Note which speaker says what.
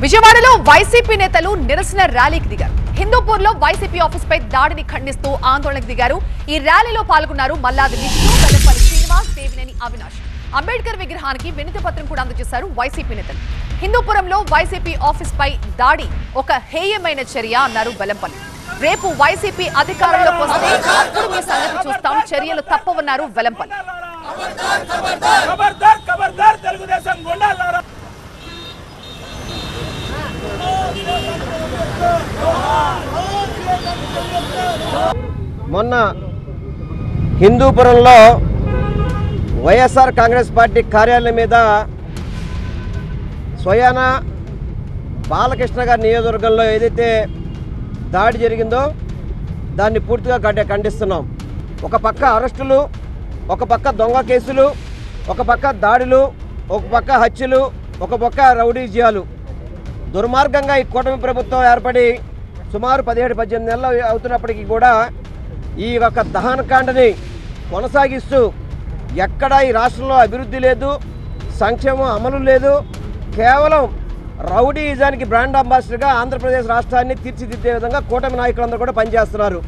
Speaker 1: విజయవాడలో వైసీపీ నేతలు నిరసన ర్యాలీకి దిగారు. హిందూపూర్లో వైసీపీ ఆఫీస్ పై దాడిని ఖండిస్తూ ఆందోళనకు దిగారు. ఈ ర్యాలీలో పాల్గొన్నారు మల్లాది విష్ణు, వెల్లంపల్లి శ్రీనివాస్, దేవినేని అవినాష్. అంబేద్కర్ విగ్రహానికి వినతి పత్రం కూడా అందజేశారు వైసీపీ నేతలు. హిందూపురంలో వైసీపీ ఆఫీస్ పై దాడి ఒక హేయమైన చర్య అన్నారు వెల్లంపల్లి. రేపు వైసీపీ అధికారంలోకి వస్తే అప్పుడు మీ సంగతి చూస్తాం, చర్యలు తప్పవన్నారు వెల్లంపల్లి.
Speaker 2: మొన్న హిందూపురంలో వైఎస్ఆర్ కాంగ్రెస్ పార్టీ కార్యాలయం మీద స్వయాన బాలకృష్ణ గారి నియోజకవర్గంలో ఏదైతే దాడి జరిగిందో దాన్ని పూర్తిగా ఖండిస్తున్నాం. ఒక పక్క అరెస్టులు, ఒక పక్క దొంగ కేసులు, ఒక పక్క దాడులు, ఒక పక్క హత్యలు, ఒక పక్క రౌడీజీయాలు. దుర్మార్గంగా ఈ కూటమి ప్రభుత్వం ఏర్పడి సుమారు 17-18 నెలలు అవుతున్నప్పటికీ కూడా ఈ యొక్క దహనకాండని కొనసాగిస్తూ ఎక్కడా ఈ రాష్ట్రంలో అభివృద్ధి లేదు, సంక్షేమం అమలు లేదు. కేవలం రౌడీయిజానికి బ్రాండ్ అంబాసిడర్గా ఆంధ్రప్రదేశ్ రాష్ట్రాన్ని తీర్చిదిద్దే విధంగా కూటమి నాయకులందరూ కూడా పనిచేస్తున్నారు.